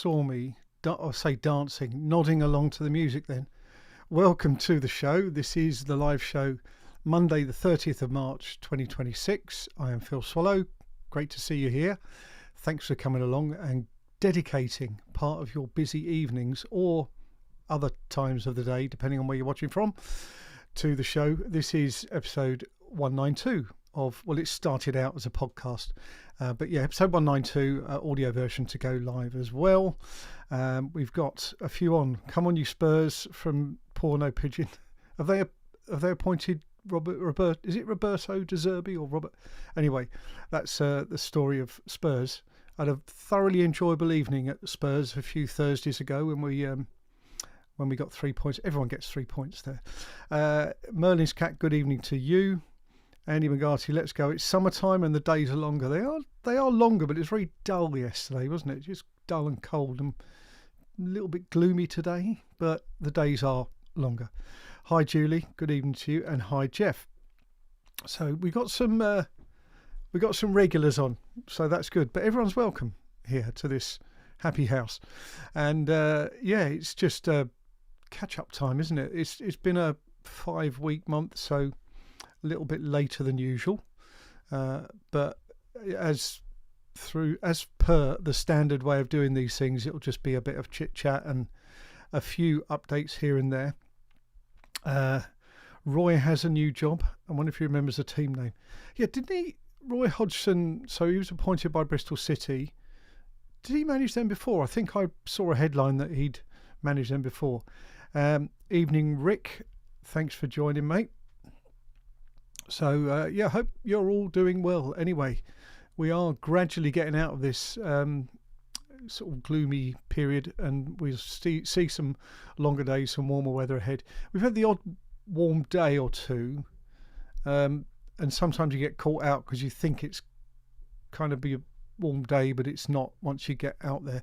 saw me, dancing, nodding along to the music then. Welcome to the show. This is the live show, Monday the 30th of March 2026. I am Phil Swallow. Great to see you here. Thanks for coming along and dedicating part of your busy evenings or other times of the day, depending on where you're watching from, to the show. This is episode 192 of, well, it started out as a podcast, but yeah, episode 192, audio version to go live as well. We've got a few on. Come on, you Spurs from Porno Pigeon. Have they appointed Robert? Is it Roberto De Zerbi or Robert? Anyway, that's the story of Spurs. I had a thoroughly enjoyable evening at Spurs a few Thursdays ago when we got 3 points. Everyone gets 3 points there. Merlin's Cat, good evening to you. Andy McGarty, let's go. It's summertime and the days are longer. They are longer, but it's very dull yesterday, wasn't it? Just dull and cold and a little bit gloomy today, but the days are longer. Hi Julie, good evening to you, and hi Jeff. So we got some regulars on, so that's good. But everyone's welcome here to this happy house, and yeah, it's just catch-up time, isn't it? It's been a 5-week month, so a little bit later than usual, but as per the standard way of doing these things, it'll just be a bit of chit chat and a few updates here and there. Roy has a new job. I wonder if he remembers the team name. Yeah, didn't he? Roy Hodgson. So he was appointed by Bristol City. Did he manage them before? I think I saw a headline that he'd managed them before. Evening, Rick. Thanks for joining, mate. So, yeah, I hope you're all doing well. Anyway, we are gradually getting out of this sort of gloomy period, and we'll see some longer days, some warmer weather ahead. We've had the odd warm day or two, and sometimes you get caught out because you think it's kind of be a warm day, but it's not once you get out there.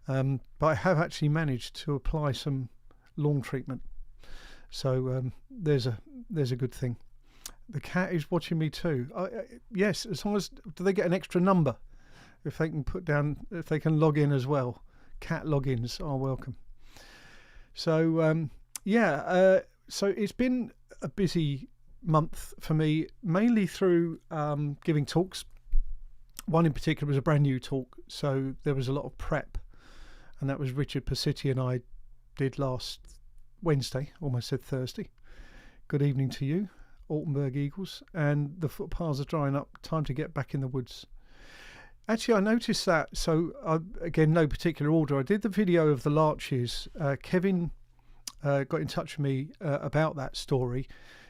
But I have actually managed to apply some lawn treatment. So there's a good thing. The cat is watching me too. Yes, as long as, do they get an extra number if they can log in as well? Cat logins are welcome. So so it's been a busy month for me, mainly through giving talks. One in particular was a brand new talk, so there was a lot of prep, and that was Richard Persitti and I did last Wednesday, almost said Thursday. Good evening to you, Altenburg Eagles, and the footpaths are drying up. Time to get back in the woods. Actually, I noticed that. So again, no particular order. I did the video of the Larches. Kevin got in touch with me about that story.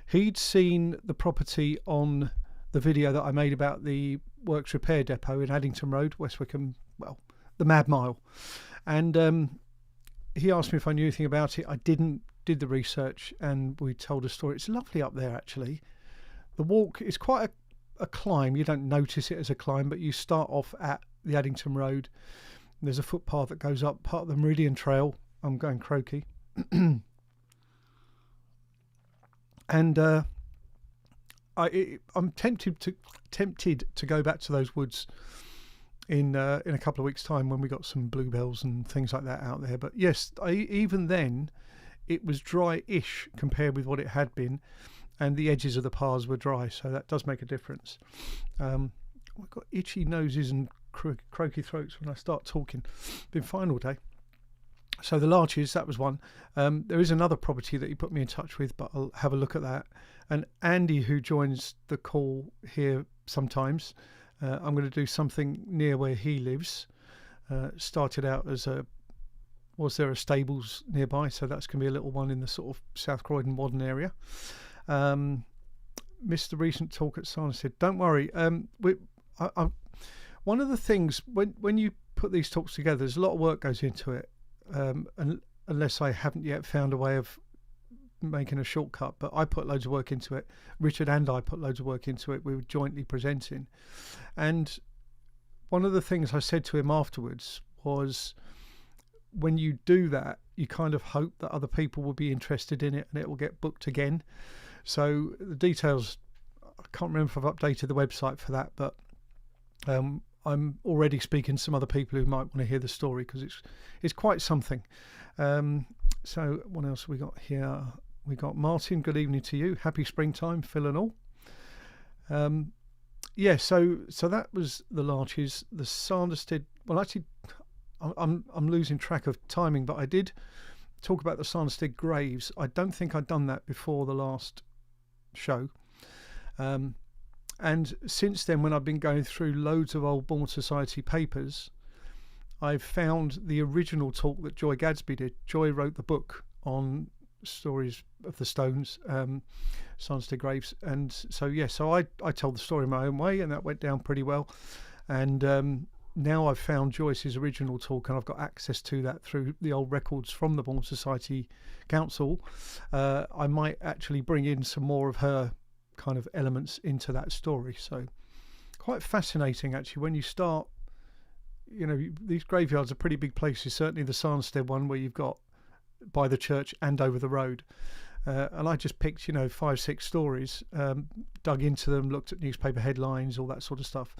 He'd seen the property on the video that I made about the Works Repair Depot in Addington Road, West Wickham, well, the Mad Mile. And he asked me if I knew anything about it. I did the research, and we told a story. It's lovely up there, actually. The walk is quite a climb. You don't notice it as a climb, but you start off at the Addington Road. There's a footpath that goes up, part of the Meridian Trail. I'm going croaky. And I'm tempted to go back to those woods in a couple of weeks' time when we got some bluebells and things like that out there. But yes, even then it was dry-ish compared with what it had been, and the edges of the paths were dry, so that does make a difference. I've got itchy noses and croaky throats when I start talking. Been fine all day. So the Larches, that was one. There is another property that he put me in touch with, but I'll have a look at that. And Andy, who joins the call here sometimes, I'm going to do something near where he lives. Started out as was there a stables nearby, so that's going to be a little one in the sort of South Croydon Wadden area. Missed the recent talk at Sanderstead. Don't worry. One of the things, when you put these talks together, there's a lot of work goes into it. Unless I haven't yet found a way of making a shortcut, but I put loads of work into it. Richard and I put loads of work into it. We were jointly presenting, and one of the things I said to him afterwards was, when you do that, you kind of hope that other people will be interested in it and it will get booked again. So the details, I can't remember if I've updated the website for that, but I'm already speaking to some other people who might want to hear the story, because it's quite something. So what else have we got here? We got Martin. Good evening to you. Happy springtime, Phil and all. So that was the Larches. The Sanderstead. Well, actually, I'm losing track of timing, but I did talk about the Sanderstead graves. I don't think I'd done that before the last show. And since then, when I've been going through loads of old Bournemouth Society papers, I've found the original talk that Joy Gadsby did. Joy wrote the book on stories of the Stones, Sanderstead graves, and so I told the story my own way, and that went down pretty well. And now I've found Joyce's original talk, and I've got access to that through the old records from the Bournemouth Society Council. I might actually bring in some more of her kind of elements into that story. So quite fascinating, actually, when you start. These graveyards are pretty big places, certainly the Sanderstead one, where you've got by the church and over the road. And I just picked, 5-6 stories, dug into them, looked at newspaper headlines, all that sort of stuff.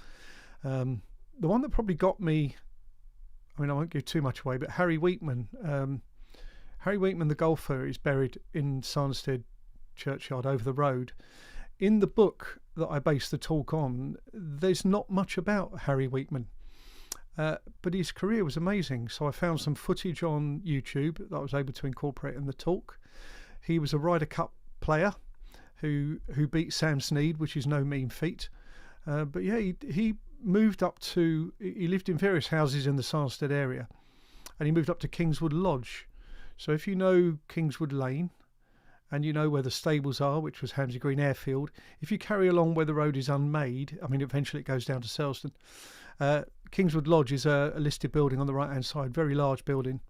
The one that probably got me, I won't give too much away, but Harry Weekman, the golfer, is buried in Sanderstead churchyard over the road. In the book that I based the talk on, there's not much about Harry Weekman. But his career was amazing. So I found some footage on YouTube that I was able to incorporate in the talk. He was a Ryder Cup player who beat Sam Snead, which is no mean feat. But yeah, he moved up to, he lived in various houses in the Sanderstead area, and he moved up to Kingswood Lodge. So if you know Kingswood Lane, and you know where the stables are, which was Hamsey Green Airfield, if you carry along where the road is unmade, eventually it goes down to Selsdon. Kingswood Lodge is a listed building on the right hand side, very large building.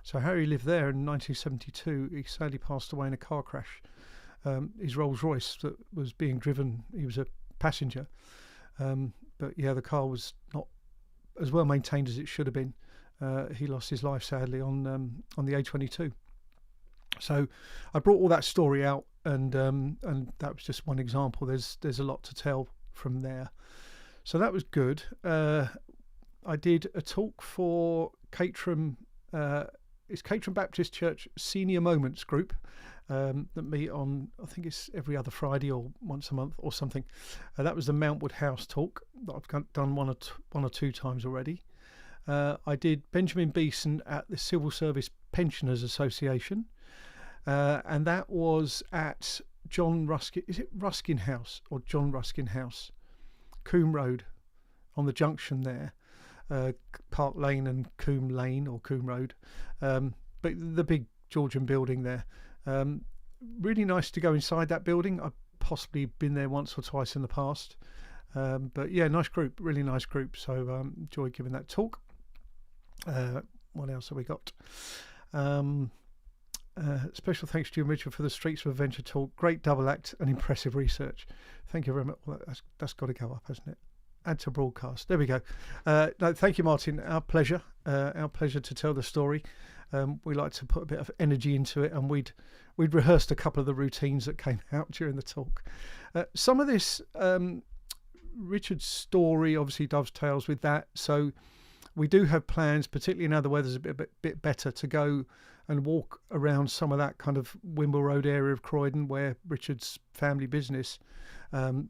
So Harry lived there in 1972. He sadly passed away in a car crash. His Rolls Royce that was being driven, he was a passenger, but yeah, the car was not as well maintained as it should have been. He lost his life sadly on the A22. So I brought all that story out, and that was just one example. There's a lot to tell from there. So that was good. I did a talk for Caterham. It's Caterham Baptist Church Senior Moments group that meet on, I think it's every other Friday or once a month or something. That was the Mountwood House talk that I've done one or two times already. I did Benjamin Beeson at the Civil Service Pensioners Association, and that was at John Ruskin. Is it Ruskin House or John Ruskin House? Coombe Road, on the junction there, Park Lane and Coombe Lane or Coombe Road, but the big Georgian building there. Really nice to go inside that building. I've possibly been there once or twice in the past, but yeah, nice group, really nice group. So enjoyed giving that talk. What else have we got? Special thanks to you, Richard, for the Streets of Adventure talk. Great double act and impressive research. Thank you very much. Well, that's got to go up, hasn't it? Add to broadcast. There we go. No, thank you, Martin. Our pleasure. Our pleasure to tell the story. We like to put a bit of energy into it, and we'd rehearsed a couple of the routines that came out during the talk. Some of this Richard's story obviously dovetails with that. So we do have plans, particularly now the weather's a bit better, to go and walk around some of that kind of Wimble Road area of Croydon where Richard's family business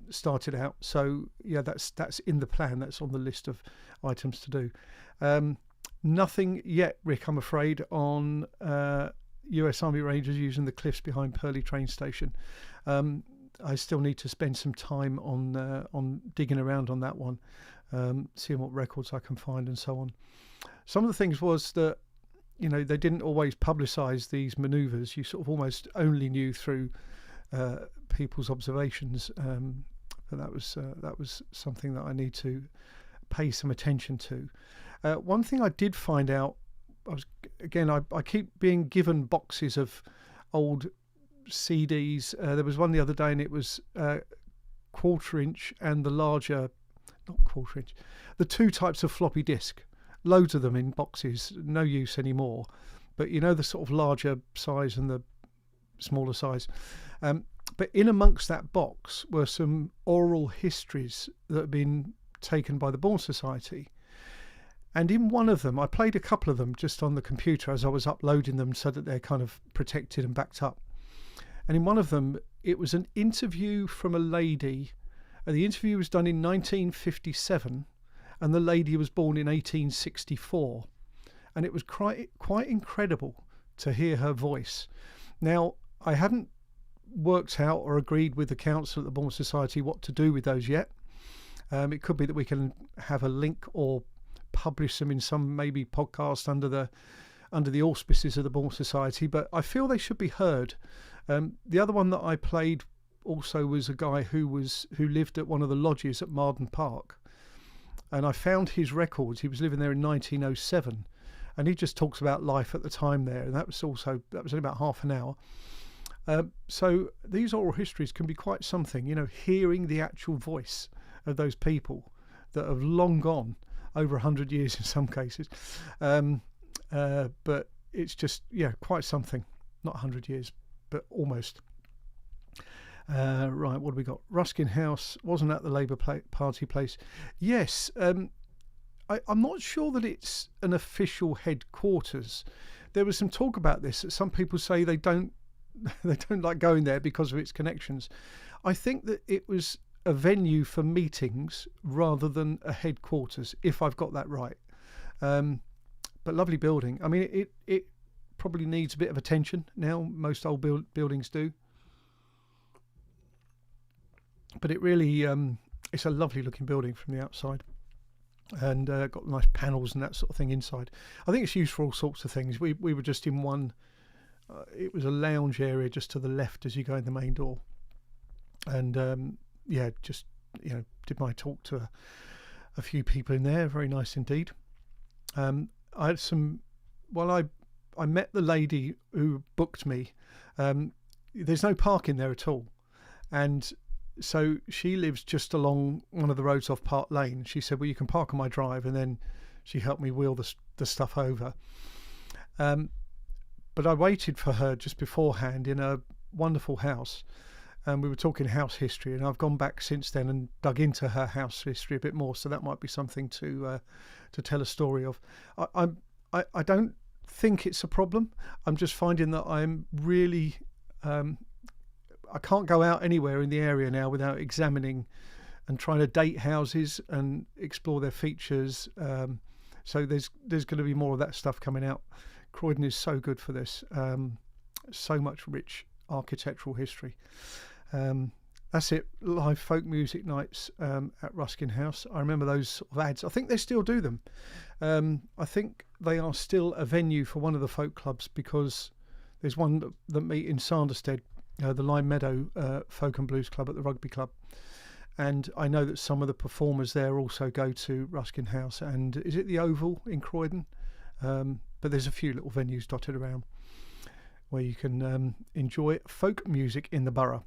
started out. So yeah, that's in the plan. That's on the list of items to do. Nothing yet, Rick, I'm afraid, on US Army Rangers using the cliffs behind Purley train station. I still need to spend some time on digging around on that one, seeing what records I can find and so on. Some of the things was that, you know, they didn't always publicise these manoeuvres. You sort of almost only knew through people's observations. But that was something that I need to pay some attention to. One thing I did find out, I keep being given boxes of old CDs. There was one the other day, and it was quarter-inch and the larger, not quarter-inch, the two types of floppy disk. Loads of them in boxes, no use anymore. But you know, the sort of larger size and the smaller size. But in amongst that box were some oral histories that had been taken by the Bourne Society. And in one of them, I played a couple of them just on the computer as I was uploading them so that they're kind of protected and backed up. And in one of them, it was an interview from a lady. The interview was done in 1957, and the lady was born in 1864. And it was quite incredible to hear her voice. Now, I haven't worked out or agreed with the council at the Bourne Society what to do with those yet. It could be that we can have a link or publish them in some maybe podcast under the auspices of the Bourne Society, but I feel they should be heard. The other one that I played also was a guy who lived at one of the lodges at Marden Park, and I found his records. He was living there in 1907, and he just talks about life at the time there, and that was only about half an hour. So these oral histories can be quite something, hearing the actual voice of those people that have long gone, over 100 years in some cases. But it's just, quite something. Not 100 years, but almost. Right, what have we got? Ruskin House wasn't at the Labour Party place. Yes, I'm not sure that it's an official headquarters. There was some talk about this. Some people say they don't like going there because of its connections. I think that it was a venue for meetings rather than a headquarters, if I've got that right. But lovely building. I mean, it probably needs a bit of attention now. Most old buildings do. But it really, it's a lovely looking building from the outside. And got nice panels and that sort of thing inside. I think it's used for all sorts of things. We were just in one, it was a lounge area just to the left as you go in the main door. And just did my talk to a few people in there. Very nice indeed. I had some. Well, I met the lady who booked me. There's no parking there at all, and so she lives just along one of the roads off Park Lane. She said, "Well, you can park on my drive," and then she helped me wheel the stuff over. But I waited for her just beforehand in a wonderful house. And we were talking house history, and I've gone back since then and dug into her house history a bit more. So that might be something to tell a story of. I don't think it's a problem. I'm just finding that I'm really I can't go out anywhere in the area now without examining and trying to date houses and explore their features. So there's going to be more of that stuff coming out. Croydon is so good for this. So much rich architectural history. That's it. Live folk music nights at Ruskin House. I remember those sort of ads. I think they still do them. I think they are still a venue for one of the folk clubs, because there's one that meet in Sanderstead, the Lime Meadow Folk and Blues Club at the Rugby Club. And I know that some of the performers there also go to Ruskin House. And is it the Oval in Croydon? But there's a few little venues dotted around where you can enjoy folk music in the borough.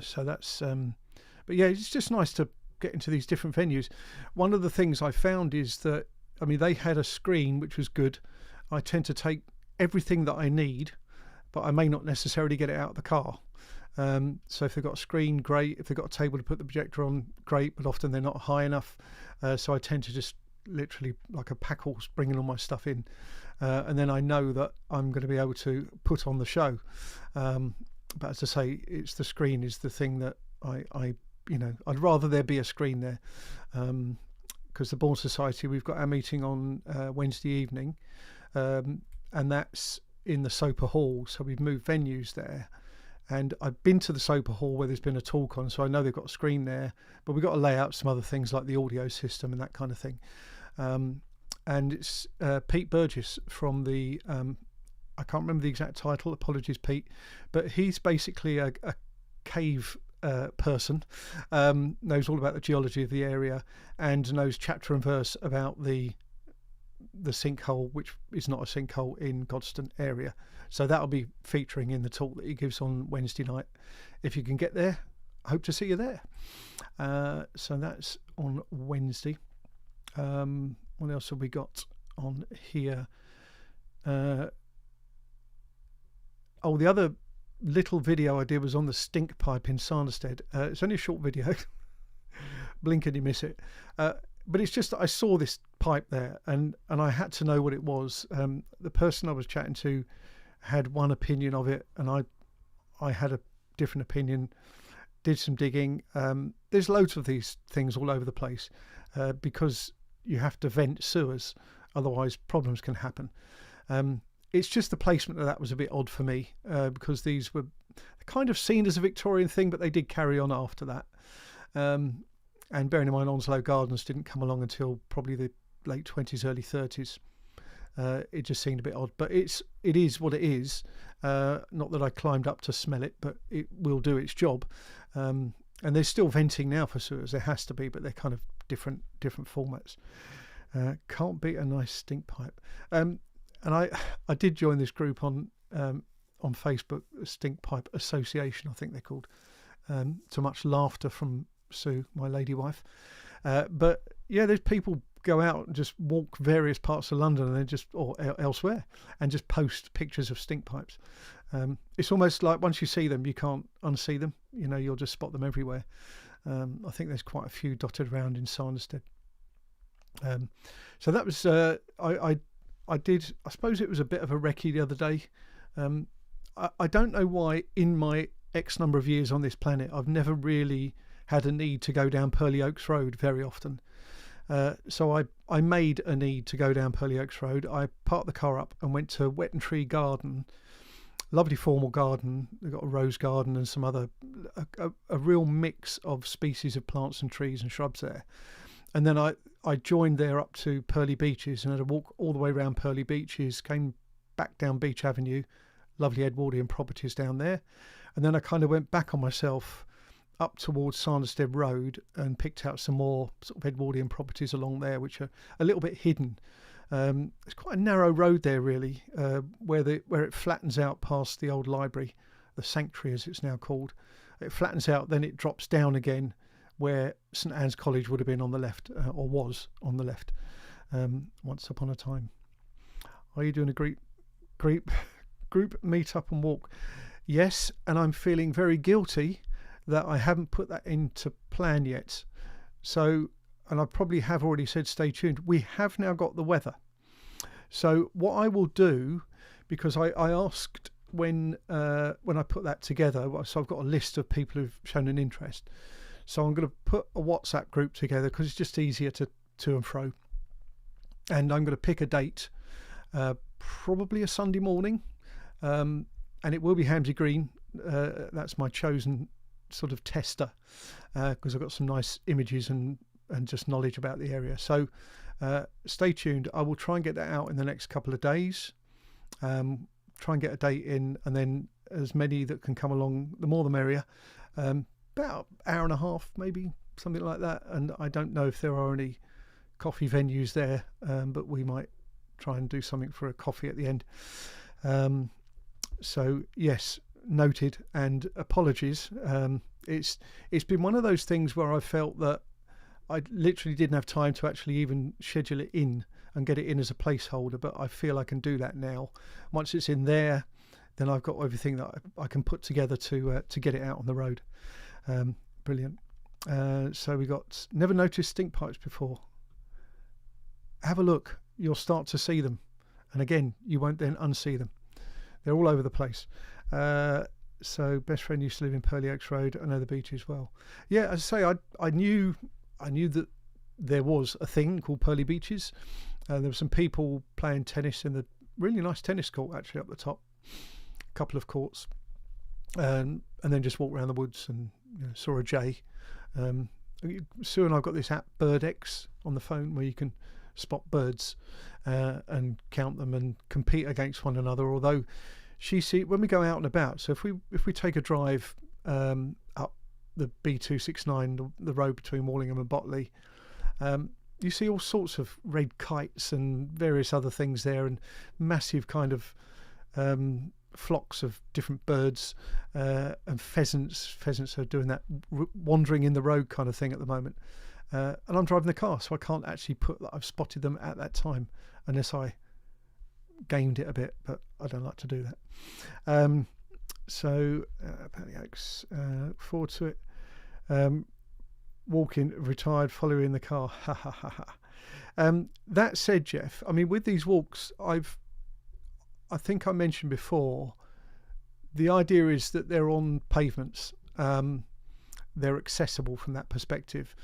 So that's, but yeah, it's just nice to get into these different venues. One of the things I found is that, I mean, they had a screen, which was good. I tend to take everything that I need, but I may not necessarily get it out of the car. So if they've got a screen, great. If they've got a table to put the projector on, great, but often they're not high enough. So I tend to just literally, like a pack horse, bringing all my stuff in. And then I know that I'm going to be able to put on the show. But as I say, it's the screen is the thing that I'd rather there be a screen there. Because the Bourne Society, we've got our meeting on Wednesday evening, and that's in the SoA Hall. So we've moved venues there. And I've been to the SoA Hall where there's been a talk on, so I know they've got a screen there, but we've got to lay out some other things like the audio system and that kind of thing. And it's Pete Burgess from the, I can't remember the exact title, apologies Pete, but he's basically a cave person, knows all about the geology of the area and knows chapter and verse about the sinkhole, which is not a sinkhole in Godstone area. So that'll be featuring in the talk that he gives on Wednesday night. If you can get there, I hope to see you there. So that's on Wednesday. What else have we got on here? The other little video I did was on the stink pipe in Sanderstead. It's only a short video, blink and you miss it. But it's just that I saw this pipe there, and I had to know what it was. The person I was chatting to had one opinion of it, and I had a different opinion. Did some digging. There's loads of these things all over the place because you have to vent sewers, otherwise problems can happen. It's just the placement of that was a bit odd for me because these were kind of seen as a Victorian thing, but they did carry on after that. And bearing in mind Onslow Gardens didn't come along until probably the late 20s, early 30s. It just seemed a bit odd, but it is what it is. Not that I climbed up to smell it, but it will do its job. And there's still venting now for sewers. There has to be, but they're kind of different formats. Can't beat a nice stink pipe. And I did join this group on Facebook, Stink Pipe Association, I think they're called. To much laughter from Sue, my lady wife. But yeah, there's people go out and just walk various parts of London and then or elsewhere and just post pictures of stink pipes. It's almost like once you see them, you can't unsee them. You'll just spot them everywhere. I think there's quite a few dotted around in Sanderstead. So that was I did. I suppose it was a bit of a recce the other day. I don't know why in my X number of years on this planet I've never really had a need to go down Purley Oaks Road very often. So I made a need to go down Purley Oaks Road. I parked the car up and went to Wet and Tree Garden. Lovely formal garden. They've got a rose garden and some other, a real mix of species of plants and trees and shrubs there. And then I joined there up to Purley Beaches and had a walk all the way around Purley Beaches, came back down Beach Avenue, lovely Edwardian properties down there. And then I kind of went back on myself up towards Sanderstead Road and picked out some more sort of Edwardian properties along there, which are a little bit hidden. It's quite a narrow road there, really, where it flattens out past the old library, the Sanctuary as it's now called. It flattens out, then it drops down again, where St Anne's College would have been on the left, or was on the left, once upon a time. Are you doing a group meet up and walk? Yes, and I'm feeling very guilty that I haven't put that into plan yet. So, and I probably have already said stay tuned. We have now got the weather. So what I will do, because I asked when I put that together, so I've got a list of people who've shown an interest. So I'm going to put a WhatsApp group together because it's just easier to and fro. And I'm going to pick a date, probably a Sunday morning, and it will be Hamsey Green. That's my chosen sort of tester because I've got some nice images and just knowledge about the area. So stay tuned. I will try and get that out in the next couple of days. Try and get a date in, and then as many that can come along, the more the merrier. About an hour and a half, maybe something like that. And I don't know if there are any coffee venues there, but we might try and do something for a coffee at the end. So yes, noted, and apologies. It's been one of those things where I felt that I literally didn't have time to actually even schedule it in and get it in as a placeholder, but I feel I can do that now. Once it's in there, then I've got everything that I can put together to get it out on the road. Brilliant. So we got never noticed stink pipes before. Have a look, you'll start to see them, and again you won't then unsee them. They're all over the place. So best friend used to live in Purley Oaks Road. I know the beaches well. Yeah, as I say, I knew that there was a thing called Purley Beaches. There were some people playing tennis in the really nice tennis court actually up the top, a couple of courts, and then just walked around the woods and saw a jay. Sue and I've got this app BirdX on the phone where you can spot birds and count them and compete against one another. Although when we go out and about, so if we take a drive up the B269, the road between Wallingham and Botley, you see all sorts of red kites and various other things there, and massive kind of flocks of different birds and pheasants. Pheasants are doing that wandering in the road kind of thing at the moment. And I'm driving the car, so I can't actually put that I've spotted them at that time unless I gamed it a bit, but I don't like to do that. So Purley Oaks, forward to it. walking, retired, follow in the car. Ha ha ha ha. That said, Jeff, I mean, with these walks, I think I mentioned before, the idea is that they're on pavements. They're accessible from that perspective.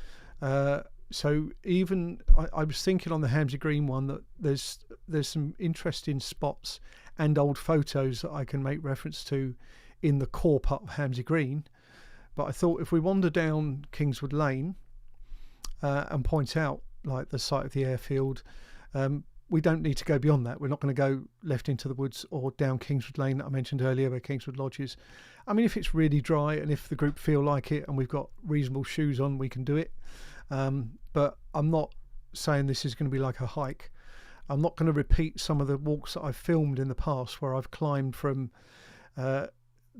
So even I was thinking on the Hamsey Green one that there's some interesting spots and old photos that I can make reference to in the core part of Hamsey Green. But I thought if we wander down Kingswood Lane and point out like the site of the airfield, we don't need to go beyond that. We're not going to go left into the woods or down Kingswood Lane that I mentioned earlier where Kingswood Lodge is. I mean, if it's really dry and if the group feel like it and we've got reasonable shoes on, we can do it. But I'm not saying this is going to be like a hike. I'm not going to repeat some of the walks that I've filmed in the past where I've climbed from the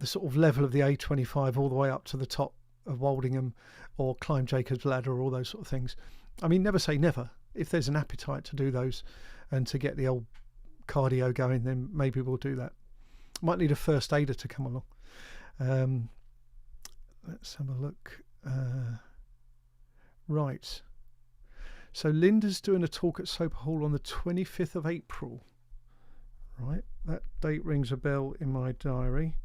sort of level of the A25 all the way up to the top of Woldingham, or climb Jacob's Ladder, or all those sort of things. I mean, never say never. If there's an appetite to do those and to get the old cardio going, then maybe we'll do that. Might need a first aider to come along. Let's have a look. Right. So Linda's doing a talk at Soper Hall on the 25th of April. Right. That date rings a bell in my diary.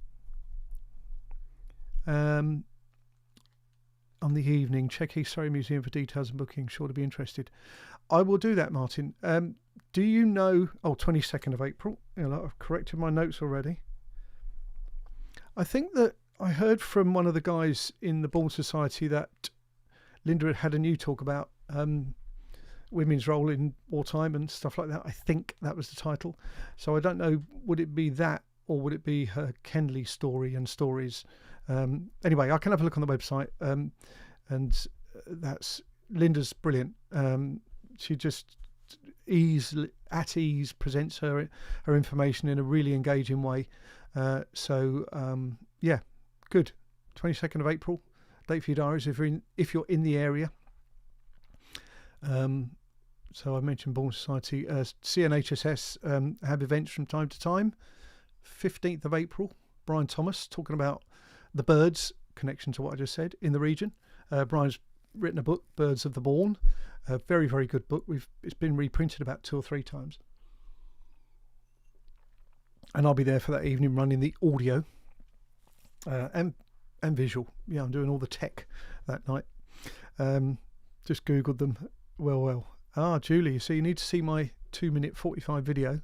On the evening, check East Surrey Museum for details and booking. Sure to be interested. I will do that, Martin. Do you know... 22nd of April. I've corrected my notes already. I think that I heard from one of the guys in the Bourne Society that Linda had a new talk about women's role in wartime and stuff like that. I think that was the title. So I don't know, would it be that or would it be her Kenley story and stories? Anyway, I can have a look on the website, and that's Linda's brilliant. She just at ease presents her information in a really engaging way. Yeah, good. 22nd of April, date for your diaries if you're in the area. So I mentioned Bourne Society, CNHSS have events from time to time. 15th of April, Brian Thomas talking about the birds, connection to what I just said, in the region. Brian's written a book, Birds of the Bourne, a very, very good book. It's been reprinted about 2 or 3 times. And I'll be there for that evening running the audio and visual. Yeah, I'm doing all the tech that night. Just Googled them. Well. Julie, so you need to see my 2-minute 45 video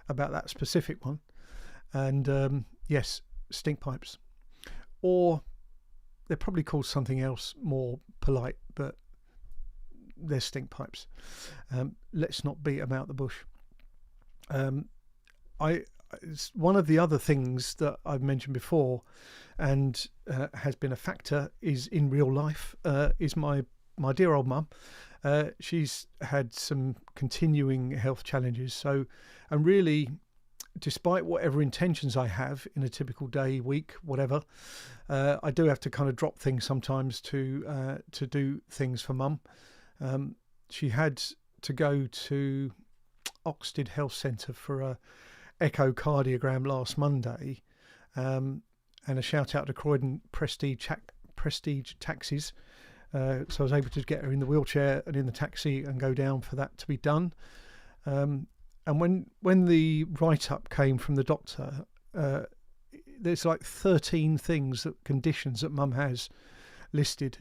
about that specific one. And yes, stink pipes. Or they're probably called something else more polite, but they're stink pipes. Let's not beat about the bush. It's one of the other things that I've mentioned before and has been a factor is in real life is my dear old mum. She's had some continuing health challenges. So, and really, despite whatever intentions I have in a typical day, week, whatever, I do have to kind of drop things sometimes to do things for mum. She had to go to Oxted Health Centre for a echocardiogram last Monday, and a shout out to Croydon Prestige Taxis. So I was able to get her in the wheelchair and in the taxi and go down for that to be done. And when the write-up came from the doctor, there's like 13 conditions that mum has listed,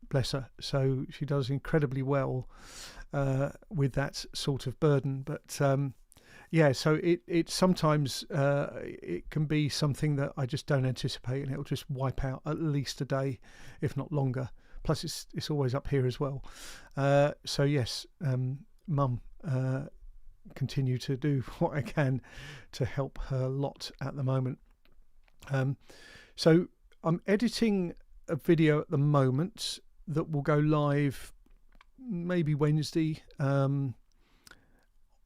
bless her. So she does incredibly well with that sort of burden. But yeah, so it sometimes it can be something that I just don't anticipate, and it'll just wipe out at least a day, if not longer. Plus, it's always up here as well. So yes, mum. Continue to do what I can to help her lot at the moment. So I'm editing a video at the moment that will go live maybe Wednesday on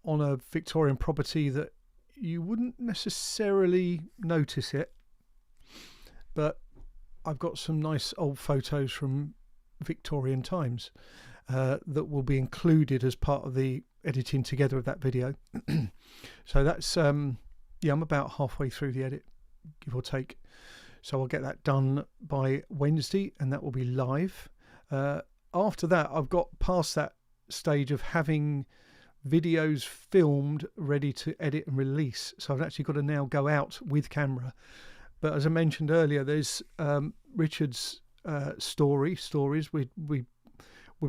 a Victorian property that you wouldn't necessarily notice it, but I've got some nice old photos from Victorian times that will be included as part of the editing together of that video. So that's I'm about halfway through the edit, give or take. So I'll get that done by Wednesday, and that will be live. After that, I've got past that stage of having videos filmed ready to edit and release. So I've actually got to now go out with camera. But as I mentioned earlier, there's Richard's stories. We're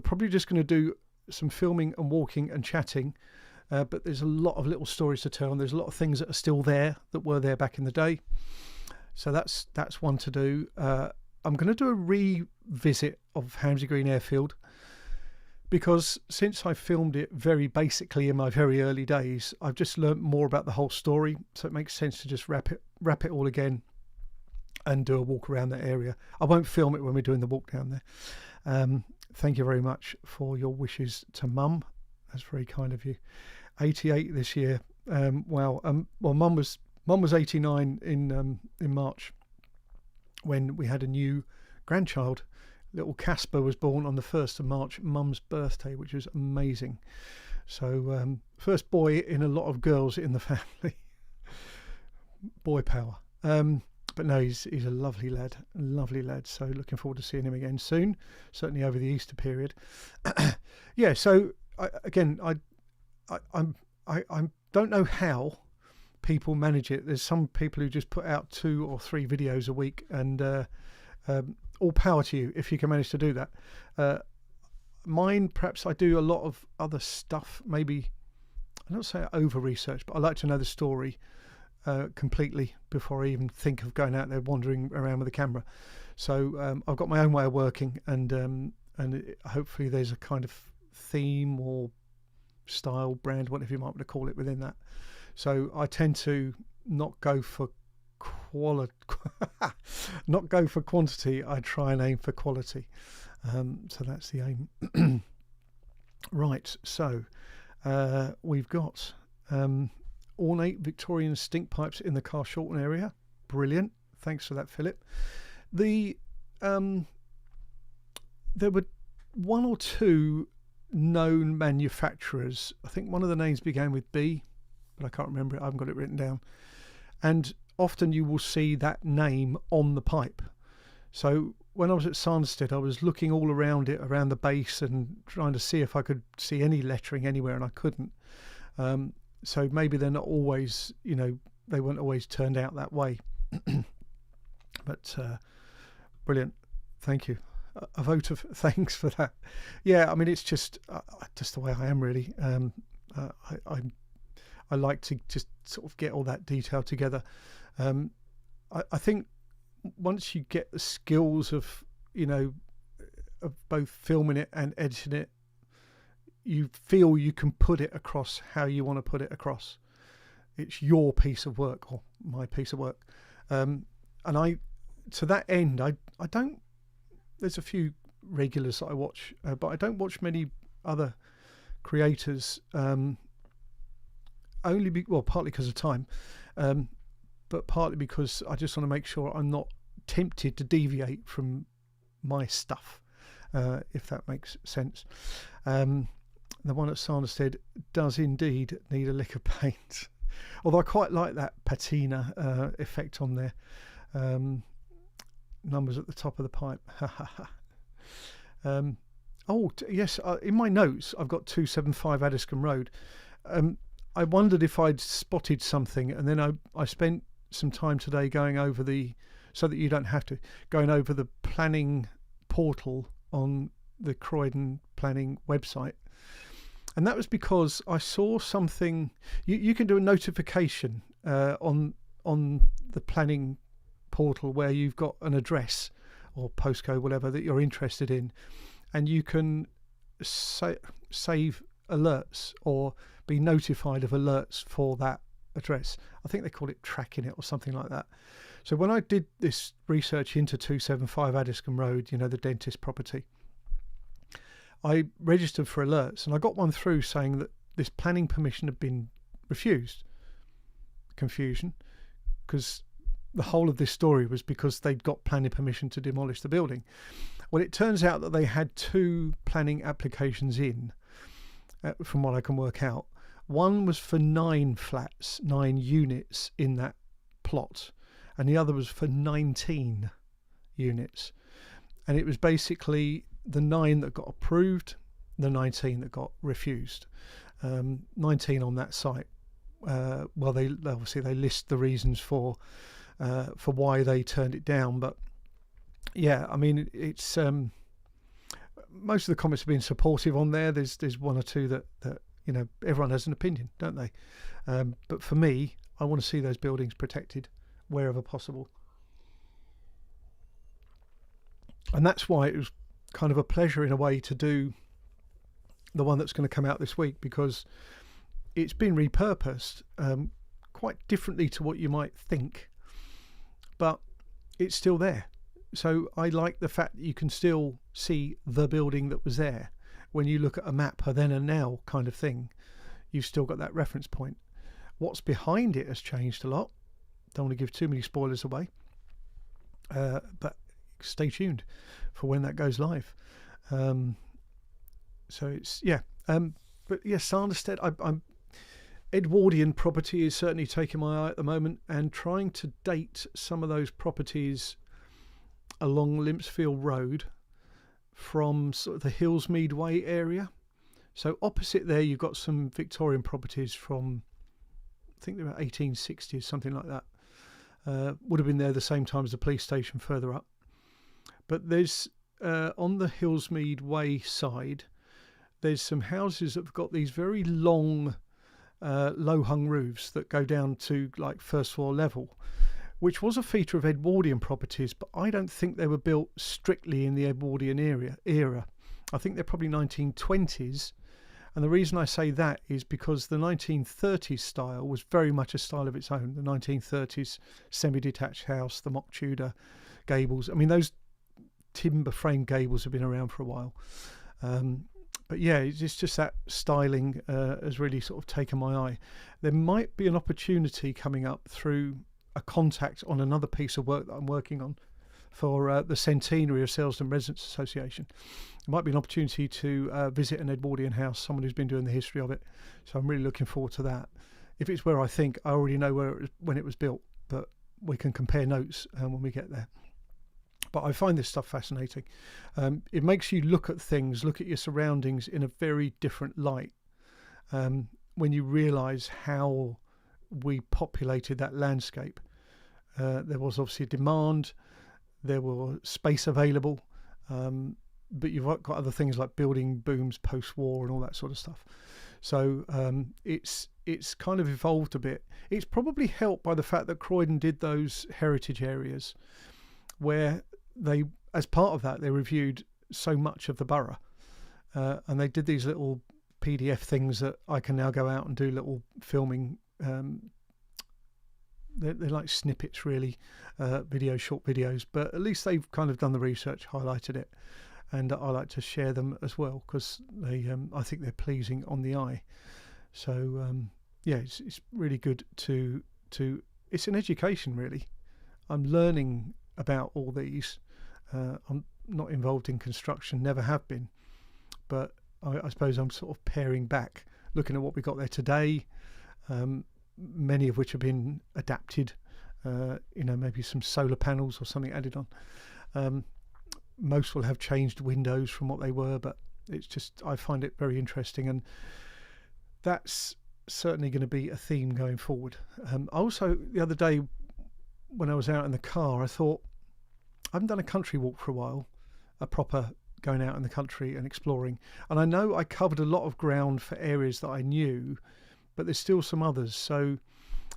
probably just going to do some filming and walking and chatting. But there's a lot of little stories to tell, and there's a lot of things that are still there that were there back in the day. So that's one to do. I'm going to do a revisit of Hamsey Green Airfield, because since I filmed it very basically in my very early days, I've just learnt more about the whole story. So it makes sense to just wrap it all again and do a walk around that area. I won't film it when we're doing the walk down there. Thank you very much for your wishes to Mum. That's very kind of you. 88 this year. Wow. Well, Mum was 89 in March when we had a new grandchild. Little Casper was born on the 1st of March, Mum's birthday, which was amazing. So first boy in a lot of girls in the family. Boy power. But no, he's a lovely lad. So looking forward to seeing him again soon, certainly over the Easter period. Yeah. So I don't know how people manage it. There's some people who just put out 2 or 3 videos a week, and all power to you if you can manage to do that. Mine, perhaps I do a lot of other stuff. Maybe I don't say over research, but I like to know the story completely before I even think of going out there wandering around with a camera. So I've got my own way of working, and hopefully there's a kind of theme or style, brand, whatever you might want to call it, within that. So I tend to not go for quantity. I try and aim for quality. So that's the aim. Right. So we've got ornate Victorian stink pipes in the car Shorten area. Brilliant. Thanks for that, Philip. There were 1 or 2 known manufacturers. I think one of the names began with B, but I can't remember it. I haven't got it written down. And often you will see that name on the pipe. So when I was at Sanderstead, I was looking all around it, around the base, and trying to see if I could see any lettering anywhere, and I couldn't. So maybe they're not always, they weren't always turned out that way. But brilliant. Thank you. A vote of thanks for that. Yeah, I mean, it's just the way I am, really. I like to just sort of get all that detail together. I think once you get the skills of both filming it and editing it, you feel you can put it across how you want to put it across. It's your piece of work, or my piece of work. And to that end, I don't. There's a few regulars that I watch, but I don't watch many other creators. Partly because of time, but partly because I just want to make sure I'm not tempted to deviate from my stuff, if that makes sense. The one at Sanderstead does indeed need a lick of paint, although I quite like that patina effect on there. Numbers at the top of the pipe. Yes, in my notes I've got 275 Addiscombe Road. I wondered if I'd spotted something, and then I spent some time today going over so that you don't have to, going over the planning portal on the Croydon planning website. And that was because I saw something. You can do a notification on the planning portal where you've got an address or postcode, whatever, that you're interested in, and you can save alerts or be notified of alerts for that address. I think they call it tracking it or something like that. So when I did this research into 275 Addiscombe Road, the dentist property, I registered for alerts, and I got one through saying that this planning permission had been refused. Confusion, because the whole of this story was because they'd got planning permission to demolish the building. Well, it turns out that they had 2 planning applications in, from what I can work out. One was for 9 flats, 9 units in that plot, and the other was for 19 units. And it was basically the 9 that got approved, the 19 that got refused. 19 on that site. Well, they obviously they list the reasons for why they turned it down, but yeah, I mean, it's most of the comments have been supportive on there. There's one or two that you know, everyone has an opinion, don't they? But for me, I want to see those buildings protected wherever possible, and that's why it was kind of a pleasure in a way to do the one that's going to come out this week, because it's been repurposed quite differently to what you might think, but it's still there. So I like the fact that you can still see the building that was there. When you look at a map, a then and now kind of thing, you've still got that reference point. What's behind it has changed a lot. Don't want to give too many spoilers away, but stay tuned for when that goes live. So it's, yeah. But yeah, Sanderstead, I'm Edwardian property is certainly taking my eye at the moment, and trying to date some of those properties along Limpsfield Road from sort of the Hillsmead Way area. So opposite there, you've got some Victorian properties from, I think they were 1860s, something like that. Would have been there the same time as the police station further up. But there's, on the Hillsmead Way side, there's some houses that have got these very long, low-hung roofs that go down to like first floor level, which was a feature of Edwardian properties, but I don't think they were built strictly in the Edwardian era. I think they're probably 1920s, and the reason I say that is because the 1930s style was very much a style of its own. The 1930s semi-detached house, the mock Tudor gables. I mean, those timber frame gables have been around for a while. But yeah, it's just that styling has really sort of taken my eye. There might be an opportunity coming up through a contact on another piece of work that I'm working on for the centenary of Selsdon Residents Association. There might be an opportunity to visit an Edwardian house, someone who's been doing the history of it. So I'm really looking forward to that. If it's where I think, I already know when it was built, but we can compare notes when we get there. But I find this stuff fascinating. It makes you look at things, look at your surroundings in a very different light when you realise how we populated that landscape. There was obviously a demand, there was space available, but you've got other things like building booms post-war and all that sort of stuff. So it's kind of evolved a bit. It's probably helped by the fact that Croydon did those heritage areas where they, as part of that, they reviewed so much of the borough, and they did these little PDF things that I can now go out and do little filming. They're like snippets, really, short videos, but at least they've kind of done the research, highlighted it, and I like to share them as well because they, I think they're pleasing on the eye. So yeah, it's really good to. It's an education, really. I'm learning about all these. I'm not involved in construction, never have been, but I suppose I'm sort of paring back, looking at what we got there today, many of which have been adapted, maybe some solar panels or something added on. Most will have changed windows from what they were, but it's just, I find it very interesting, and that's certainly going to be a theme going forward. Also, the other day when I was out in the car, I thought, I haven't done a country walk for a while, a proper going out in the country and exploring. And I know I covered a lot of ground for areas that I knew, but there's still some others. So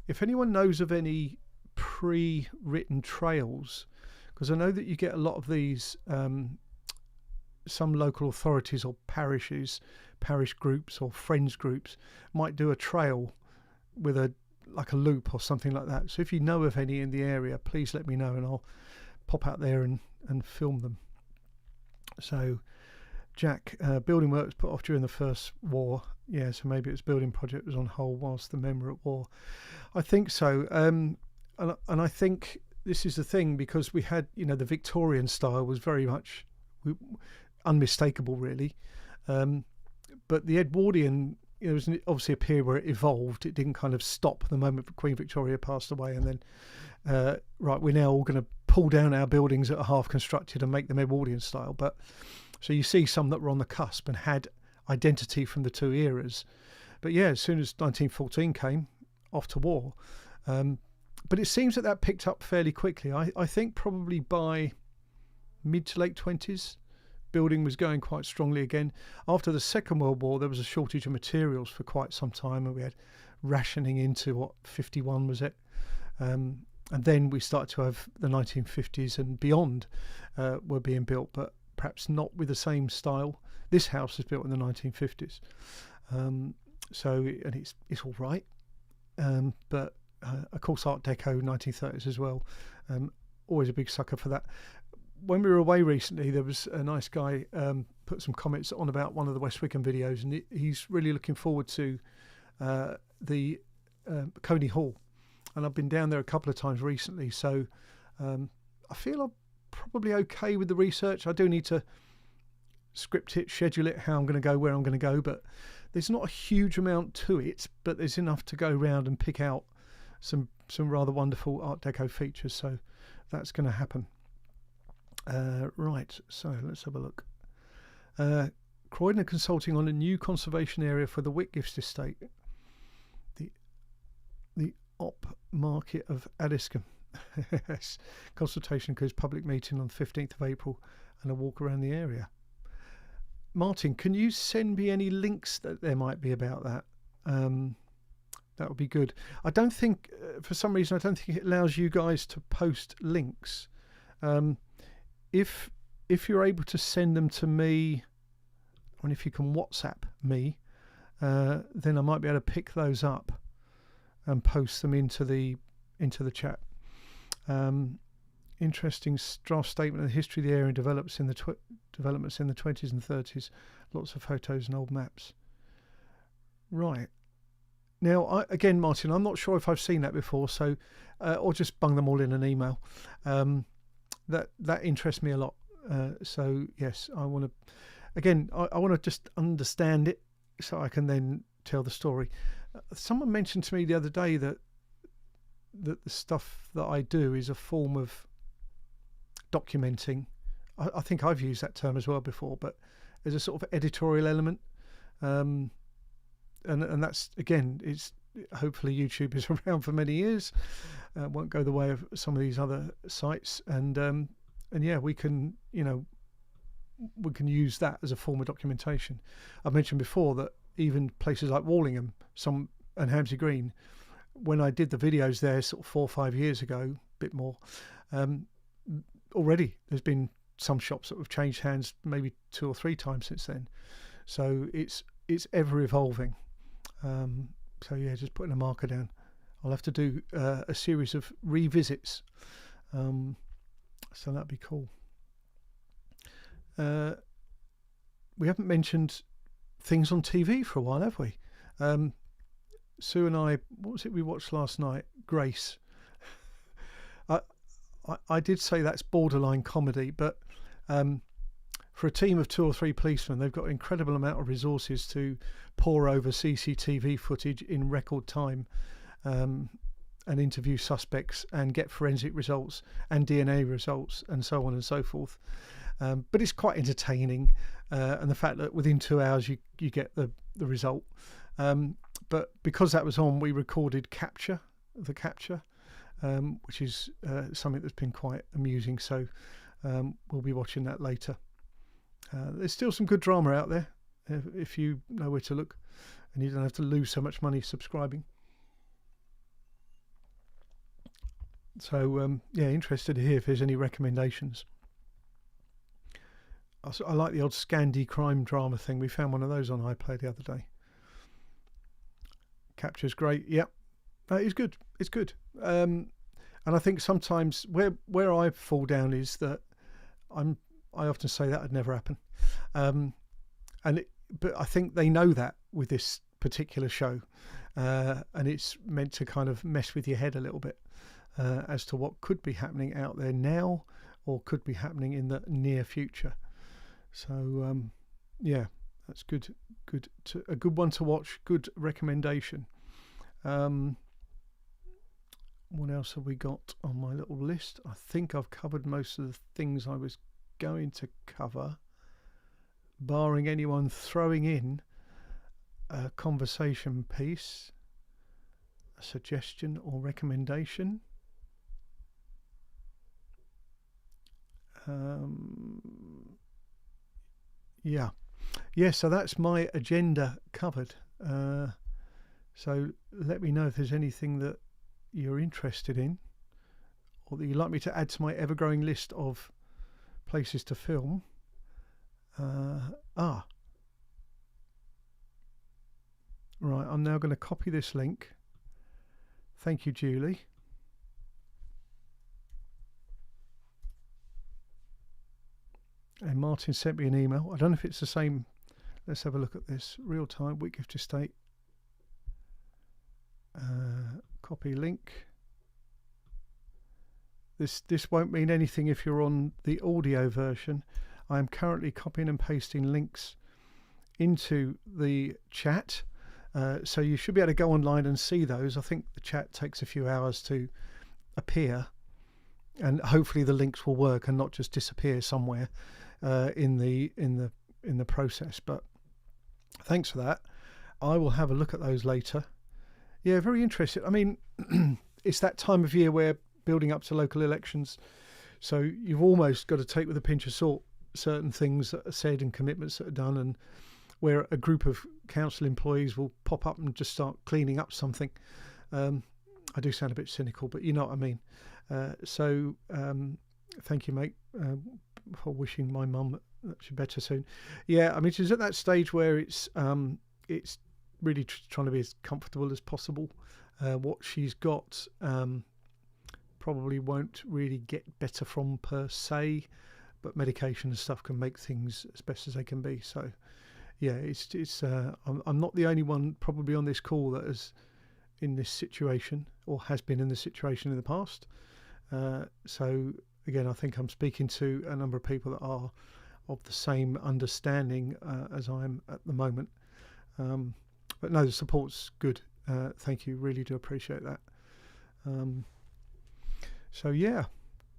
if anyone knows of any pre-written trails, because I know that you get a lot of these, some local authorities or parishes, parish groups or friends groups might do a trail with like a loop or something like that. So if you know of any in the area, please let me know and I'll pop out there and film them. So Jack, building work was put off during the First War. Yeah, so maybe its building project was on hold whilst the men were at war. I think so. And I think this is the thing, because we had, the Victorian style was very much unmistakable, really. But the Edwardian, there was obviously a period where it evolved. It didn't kind of stop the moment Queen Victoria passed away and then, right, we're now all going to pull down our buildings that are half constructed and make them Edwardian style. But So you see some that were on the cusp and had identity from the two eras. But yeah, as soon as 1914 came, off to war. But it seems that picked up fairly quickly. I think probably by mid to late 20s, building was going quite strongly again. After the Second World War, there was a shortage of materials for quite some time, and we had rationing into 51 was it? And then we started to have the 1950s and beyond were being built, but perhaps not with the same style. This house was built in the 1950s, and it's all right, but of course Art Deco 1930s as well. Always a big sucker for that. When we were away recently, there was a nice guy put some comments on about one of the West Wickham videos, and he's really looking forward to the Coney Hall, and I've been down there a couple of times recently, so I feel I'm probably okay with the research. I do need to script it, schedule it, how I'm going to go, where I'm going to go, but there's not a huge amount to it, but there's enough to go around and pick out some rather wonderful Art Deco features, so that's going to happen. Right, so let's have a look. Croydon are consulting on a new conservation area for the Whitgifts estate, the Op Market of Addiscombe. Yes. Consultation includes public meeting on the 15th of April and a walk around the area. Martin, can you send me any links that there might be about that? That would be good. I don't think, for some reason, I don't think it allows you guys to post links. If you're able to send them to me, and if you can WhatsApp me, then I might be able to pick those up and post them into the chat. Interesting draft statement of the history of the area and developments in the 20s and 30s. Lots of photos and old maps. Right. Now, again, Martin, I'm not sure if I've seen that before, so or just bung them all in an email. That interests me a lot. So yes, I want to. Again, I want to just understand it so I can then tell the story. Someone mentioned to me the other day that the stuff that I do is a form of documenting. I think I've used that term as well before, but there's a sort of editorial element, and that's, again, it's hopefully YouTube is around for many years, won't go the way of some of these other sites, and yeah, we can use that as a form of documentation. I've mentioned before that even places like Wallingham, and Hamsey Green, when I did the videos there sort of 4 or 5 years ago, a bit more, already there's been some shops that have changed hands maybe 2 or 3 times since then. So it's ever evolving. So yeah, just putting a marker down. I'll have to do a series of revisits. So that'd be cool. We haven't mentioned things on TV for a while, have we? Sue and I, what was it we watched last night? Grace. I did say that's borderline comedy, but for a team of 2 or 3 policemen, they've got an incredible amount of resources to pore over CCTV footage in record time, and interview suspects and get forensic results and DNA results and so on and so forth. But it's quite entertaining, and the fact that within 2 hours you get the result. But because that was on, we recorded the capture, which is something that's been quite amusing. So we'll be watching that later. There's still some good drama out there if you know where to look, and you don't have to lose so much money subscribing. So yeah, interested to hear if there's any recommendations. I like the old Scandi crime drama thing. We found one of those on iPlayer the other day. Capture's great. Yep, it's good. It's good. And I think sometimes where I fall down is that I often say that would never happen. But I think they know that with this particular show, and it's meant to kind of mess with your head a little bit as to what could be happening out there now or could be happening in the near future. So yeah, that's good. A good one to watch. Good recommendation. What else have we got on my little list? I think I've covered most of the things I was going to cover. barring anyone throwing in a conversation piece, a suggestion or recommendation. So that's my agenda covered. So let me know if there's anything that you're interested in, or that you'd like me to add to my ever-growing list of places to film. Right, I'm now going to copy this link. Thank you, Julie. And Martin sent me an email. I don't know if it's the same. Let's have a look at this. Real time, Whitgift Estate. Copy link. This won't mean anything if you're on the audio version. I am currently copying and pasting links into the chat. So you should be able to go online and see those. I think the chat takes a few hours to appear, and hopefully the links will work and not just disappear somewhere in the process. But thanks for that. I will have a look at those later. Yeah, very interested. I mean, it's that time of year where building up to local elections, so you've almost got to take with a pinch of salt certain things that are said and commitments that are done, and where a group of council employees will pop up and just start cleaning up something. I do sound a bit cynical, but you know what I mean. So thank you, mate, for wishing my mum that she's better soon. Yeah, I mean, she's at that stage where it's really trying to be as comfortable as possible. What she's got probably won't really get better from per se, but medication and stuff can make things as best as they can be. So yeah, I'm not the only one probably on this call that is in this situation or has been in this situation in the past. So again, I think I'm speaking to a number of people that are of the same understanding as I am at the moment. But no, the support's good. Thank you. Really do appreciate that. So yeah,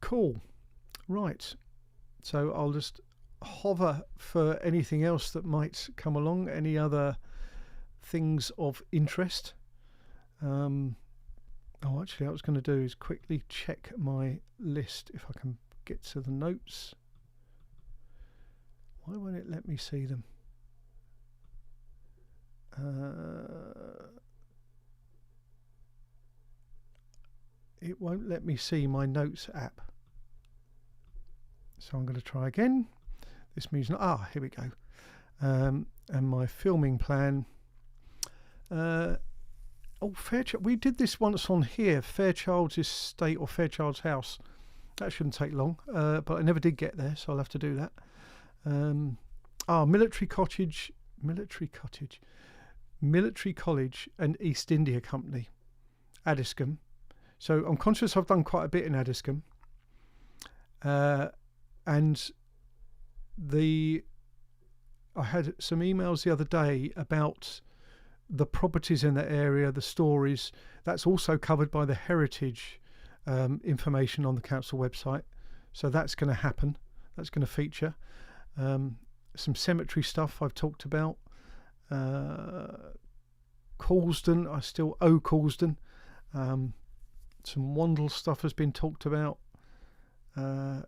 cool. Right. So I'll just hover for anything else that might come along. Any other things of interest? Actually, what I was going to do is quickly check my list if I can get to the notes. Why won't it let me see them? It won't let me see my notes app. So I'm going to try again. This means not. Here we go. And my filming plan. Fairchild. We did this once on here. Fairchild's Estate or Fairchild's House. That shouldn't take long. But I never did get there, so I'll have to do that. Military College and East India Company, Addiscombe. So I'm conscious I've done quite a bit in Addiscombe. And I had some emails the other day about the properties in that area, the stories. That's also covered by the heritage information on the council website. So that's going to happen. That's going to feature. Some cemetery stuff I've talked about. Caulsdon, I still owe Caulsdon. Some Wandle stuff has been talked about. I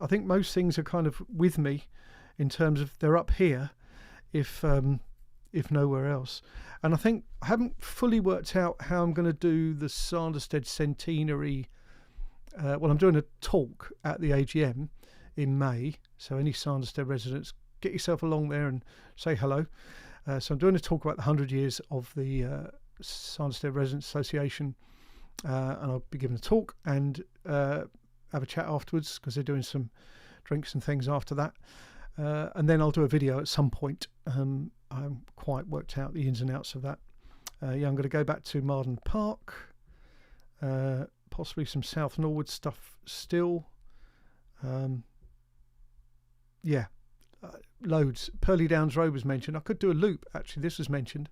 think most things are kind of with me in terms of they're up here if nowhere else. And I think I haven't fully worked out how I'm going to do the Sanderstead centenary. I'm doing a talk at the AGM in May, so any Sanderstead residents, get yourself along there and say hello. So I'm doing a talk about the 100 years of the Sanderstead Residents Association, and I'll be giving a talk and have a chat afterwards because they're doing some drinks and things after that. And then I'll do a video at some point. I haven't quite worked out the ins and outs of that. I'm going to go back to Marden Park, possibly some South Norwood stuff still. Loads. Purley Downs Road was mentioned. I could do a loop, actually. This was mentioned.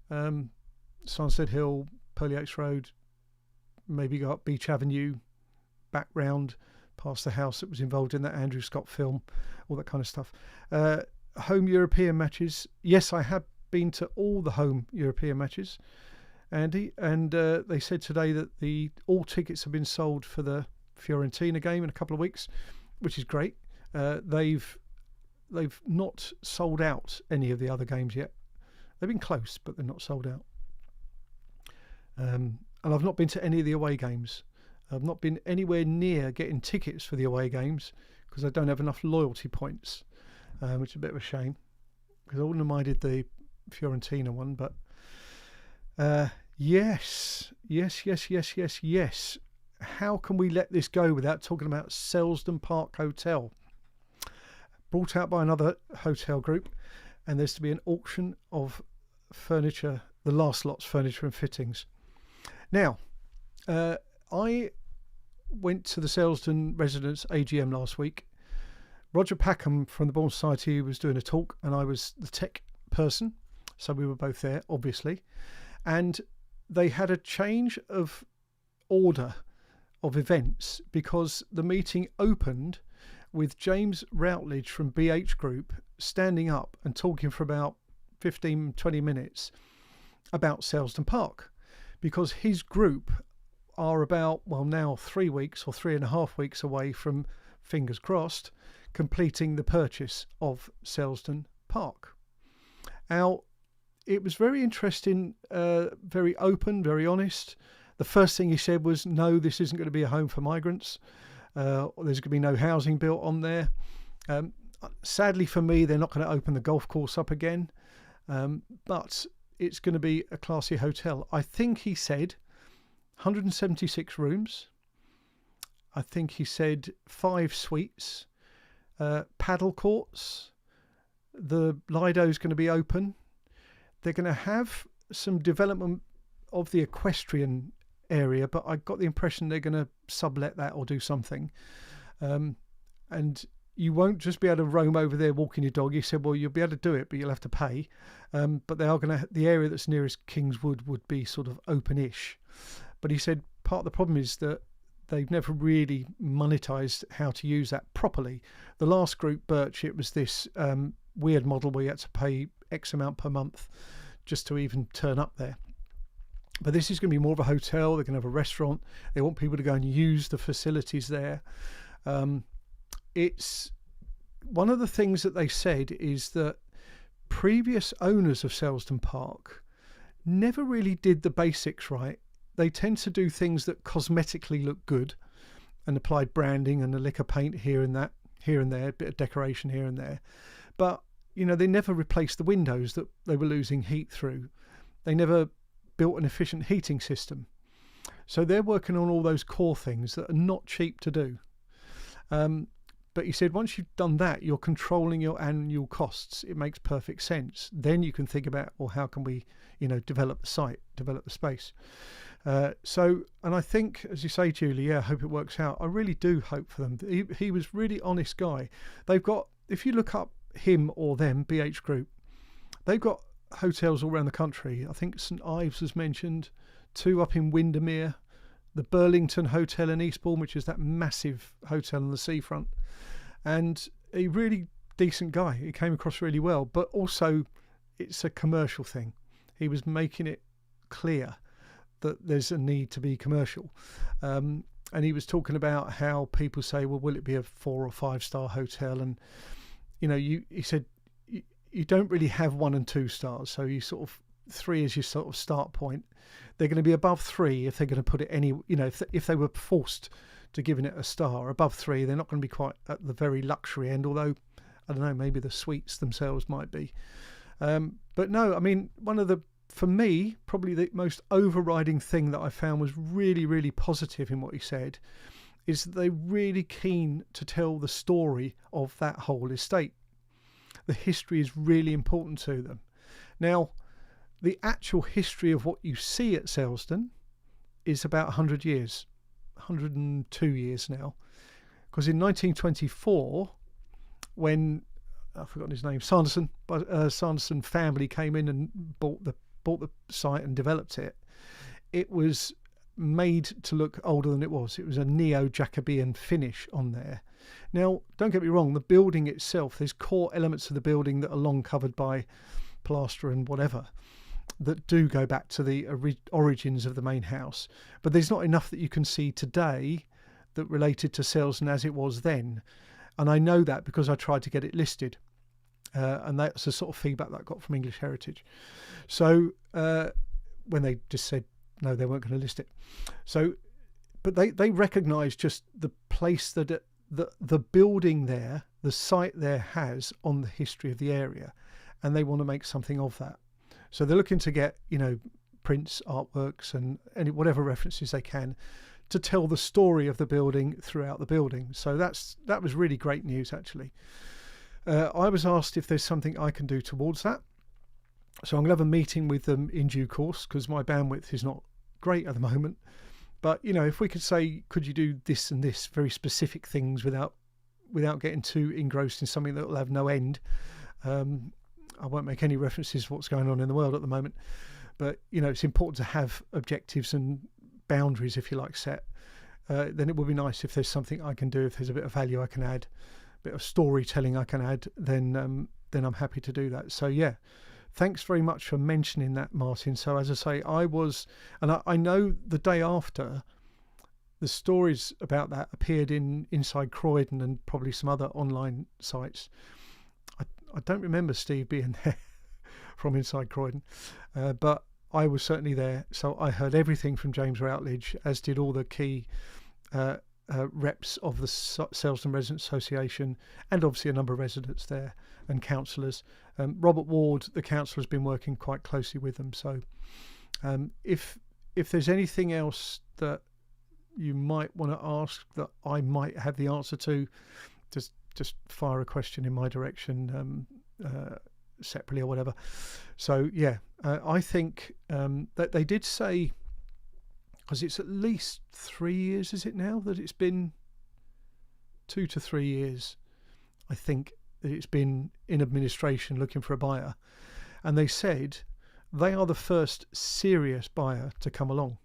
Sanderstead Hill, Purley Oaks Road, maybe go up Beach Avenue, back round past the house that was involved in that Andrew Scott film, all that kind of stuff. Home European matches. Yes, I have been to all the home European matches, Andy, and they said today that all tickets have been sold for the Fiorentina game in a couple of weeks, which is great. They've not sold out any of the other games yet. They've been close, but they're not sold out. And I've not been to any of the away games. I've not been anywhere near getting tickets for the away games because I don't have enough loyalty points, which is a bit of a shame because I wouldn't have minded the Fiorentina one. But yes. How can we let this go without talking about Selsdon Park Hotel? Brought out by another hotel group, and there's to be an auction of furniture, the last lot's furniture and fittings. Now, I went to the Selsdon Residents AGM last week. Roger Packham from the Bourne Society was doing a talk, and I was the tech person, so we were both there, obviously. And they had a change of order of events because the meeting opened with James Routledge from BH Group standing up and talking for about 15-20 minutes about Selsdon Park, because his group are about, well, now 3 weeks or 3.5 weeks away from, fingers crossed, completing the purchase of Selsdon Park. Now, it was very interesting, very open, very honest. The first thing he said was, no, this isn't going to be a home for migrants. There's going to be no housing built on there. Sadly for me, they're not going to open the golf course up again, but it's going to be a classy hotel. I think he said 176 rooms. I think he said 5 suites, paddle courts. The Lido's going to be open. They're going to have some development of the equestrian area, but I got the impression they're going to sublet that or do something. And you won't just be able to roam over there walking your dog. He said, well, you'll be able to do it, but you'll have to pay. But they are going to, the area that's nearest Kingswood would be sort of open-ish. But he said part of the problem is that they've never really monetized how to use that properly. The last group, Birch, it was this weird model where you had to pay X amount per month just to even turn up there. But this is going to be more of a hotel. They're going to have a restaurant. They want people to go and use the facilities there. It's one of the things that they said is that previous owners of Selsdon Park never really did the basics right. They tend to do things that cosmetically look good and applied branding and a lick of paint here and there, a bit of decoration here and there. But, you know, they never replaced the windows that they were losing heat through. They never built an efficient heating system. So they're working on all those core things that are not cheap to do. But he said once you've done that, you're controlling your annual costs. It makes perfect sense. Then you can think about, well, how can we, you know, develop the site, develop the space. And I think, as you say, Julie, I hope it works out. I really do hope for them. He was really honest guy. They've got, if you look up him or them, BH Group, they've got hotels all around the country. I think St Ives was mentioned, 2 up in Windermere, the Burlington Hotel in Eastbourne, which is that massive hotel on the seafront. And a really decent guy. He came across really well, but also it's a commercial thing. He was making it clear that there's a need to be commercial. And he was talking about how people say, well, will it be a 4 or 5 star hotel? And, you know, he said, you don't really have 1 and 2 stars. So you sort of 3 is your sort of start point. They're going to be above 3 if they're going to put it any, you know, if they were forced to giving it a star. Above 3, they're not going to be quite at the very luxury end, although, I don't know, maybe the suites themselves might be. But no, I mean, for me, probably the most overriding thing that I found was really, really positive in what he said is that they're really keen to tell the story of that whole estate. The history is really important to them. Now, the actual history of what you see at Selsdon is about 100 years, 102 years now. Because in 1924, when, I've forgotten his name, Sanderstead, Sanderstead family came in and bought the site and developed it, it was made to look older than it was. It was a neo-Jacobean finish on there. Now, don't get me wrong, the building itself, there's core elements of the building that are long covered by plaster and whatever that do go back to the origins of the main house. But there's not enough that you can see today that related to Selsdon as it was then. And I know that because I tried to get it listed. And that's the sort of feedback that I got from English Heritage. So when they just said, no, they weren't going to list it. So, but they recognised just the place that the building there, the site there has on the history of the area, and they want to make something of that. So they're looking to get, prints, artworks, and whatever references they can to tell the story of the building throughout the building. So that was really great news, actually. I was asked if there's something I can do towards that. So I'm going to have a meeting with them in due course, because my bandwidth is not great at the moment. But, if we could say, could you do this and this, very specific things without getting too engrossed in something that will have no end. I won't make any references to what's going on in the world at the moment. But, it's important to have objectives and boundaries, if you like, set. Then it would be nice if there's something I can do, if there's a bit of value I can add, a bit of storytelling I can add, then I'm happy to do that. So, yeah. Thanks very much for mentioning that, Martin. So as I say, I know the day after, the stories about that appeared in Inside Croydon and probably some other online sites. I don't remember Steve being there from Inside Croydon, but I was certainly there. So I heard everything from James Routledge, as did all the key reps of the Selsdon Residents Association, and obviously a number of residents there and councillors. Robert Ward, the councillor, has been working quite closely with them. So if there's anything else that you might want to ask that I might have the answer to, just fire a question in my direction separately or whatever. So yeah, I think that they did say, because it's at least 3 years, is it now, that it's been 2 to 3 years, I think, that it's been in administration looking for a buyer. And they said they are the first serious buyer to come along.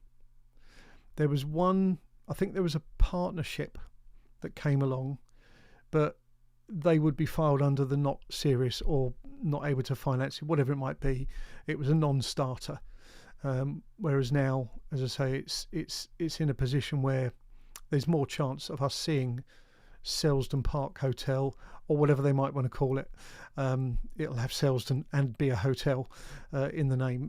There was I think there was a partnership that came along, but they would be filed under the not serious or not able to finance it, whatever it might be. It was a non-starter. Whereas now, as I say, it's in a position where there's more chance of us seeing Selsdon Park Hotel, or whatever they might want to call it. It'll have Selsdon and be a hotel in the name.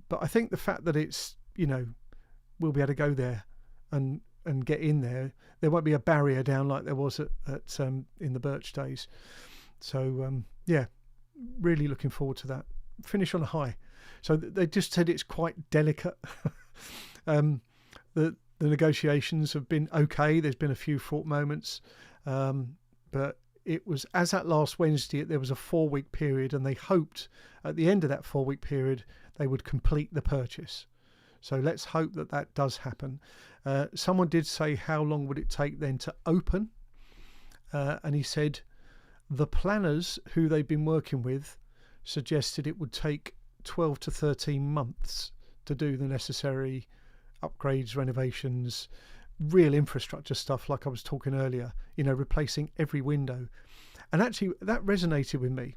But I think the fact that it's, we'll be able to go there and get in there. There won't be a barrier down like there was at in the Birch days. So yeah, really looking forward to that. Finish on a high. So they just said it's quite delicate. The negotiations have been okay. There's been a few fraught moments, but it was, as at last Wednesday, there was a 4-week period, and they hoped at the end of that 4-week period they would complete the purchase. So let's hope that that does happen. Someone did say, how long would it take then to open? And he said the planners who they've been working with suggested it would take 12 to 13 months to do the necessary upgrades, renovations, real infrastructure stuff like I was talking earlier, replacing every window. And actually that resonated with me.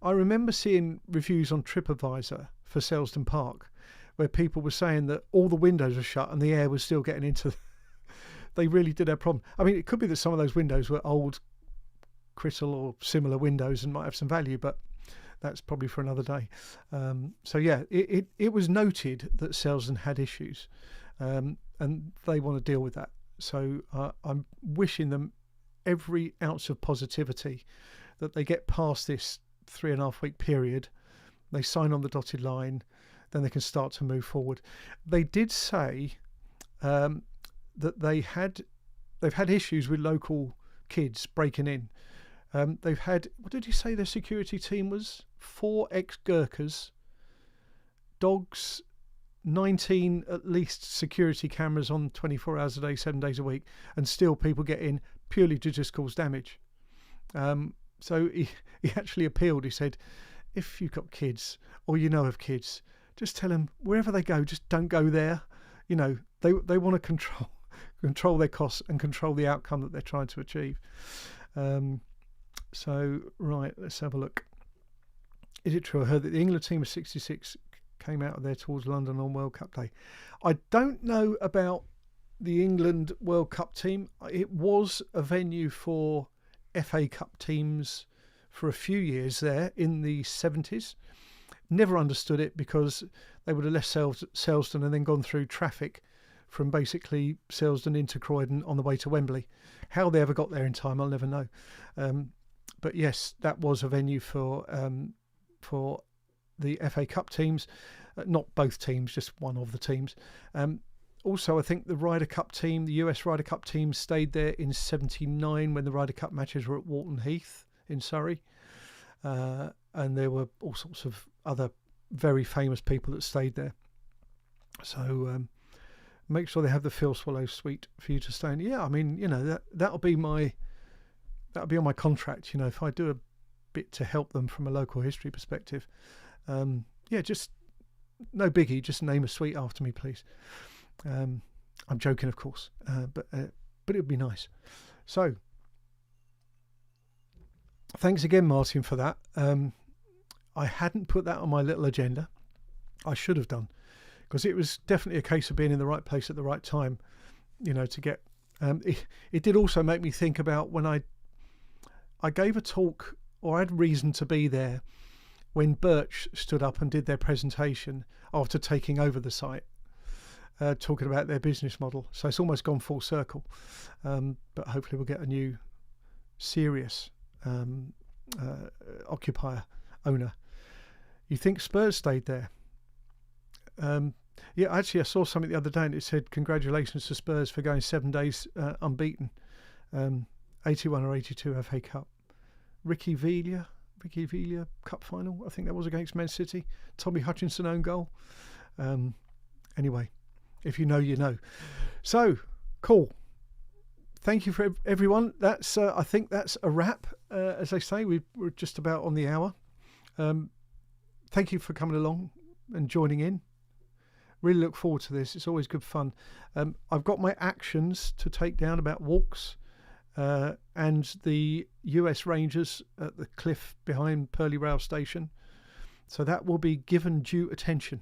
I remember seeing reviews on TripAdvisor for Selsdon Park where people were saying that all the windows were shut and the air was still getting into they really did have a problem. I mean, it could be that some of those windows were old Crystal or similar windows and might have some value, but that's probably for another day. So yeah, it was noted that Selsdon had issues, and they want to deal with that. So I'm wishing them every ounce of positivity that they get past this 3.5 week period, they sign on the dotted line, then they can start to move forward. They did say that they've had issues with local kids breaking in. They've had, what did he say their security team was? 4 ex-Gurkhas, dogs, 19 at least security cameras on 24 hours a day, 7 days a week, and still people get in purely to just cause damage. So he actually appealed. He said, if you've got kids or of kids, just tell them wherever they go, just don't go there. you know, they want to control their costs and control the outcome that they're trying to achieve. So right, let's have a look. Is it true? I heard that the England team of '66 came out of there towards London on World Cup Day. I don't know about the England World Cup team. It was a venue for FA Cup teams for a few years there in the 70s. Never understood it, because they would have left Selsdon and then gone through traffic from basically Selsdon into Croydon on the way to Wembley. How they ever got there in time, I'll never know. But yes, that was a venue for the FA Cup teams. Not both teams, just one of the teams. Also, I think the Ryder Cup team, the US Ryder Cup team, stayed there in '79 when the Ryder Cup matches were at Walton Heath in Surrey. And there were all sorts of other very famous people that stayed there. So make sure they have the Phil Swallow suite for you to stay in. Yeah, I mean, you know, that'll be on my contract. You know, if I do a bit to help them from a local history perspective, yeah, just no biggie. Just name a suite after me, please. I'm joking, of course, but it would be nice. So thanks again, Martin, for that. I hadn't put that on my little agenda. I should have done, because it was definitely a case of being in the right place at the right time, you know, to get... It did also make me think about when I gave a talk, or I had reason to be there, when Birch stood up and did their presentation after taking over the site, talking about their business model. So it's almost gone full circle. But hopefully we'll get a new serious occupier, owner. You think Spurs stayed there? Yeah, actually I saw something the other day and it said congratulations to Spurs for going 7 days unbeaten. 81 or 82 FA Cup. Ricky Villa Cup final, I think that was against Man City. Tommy Hutchinson own goal. Anyway, if you know, you know. So cool. Thank you for everyone. That's I think that's a wrap. As I say, we're just about on the hour. Thank you for coming along and joining in. Really look forward to this. It's always good fun. I've got my actions to take down about walks and the US Rangers at the cliff behind Purley Rail Station. So that will be given due attention.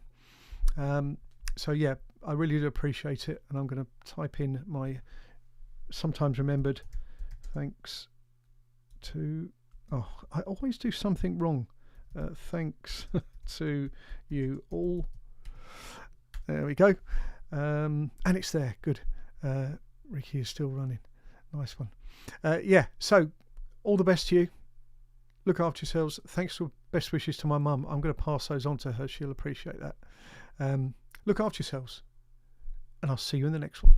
So yeah, I really do appreciate it. And I'm going to type in my sometimes remembered thanks to... Oh, I always do something wrong. Thanks to you all. There we go. And it's there. Good. Ricky is still running. Nice one. Yeah, so all the best to you. Look after yourselves. Thanks for best wishes to my mum. I'm going to pass those on to her. She'll appreciate that. Look after yourselves. And I'll see you in the next one.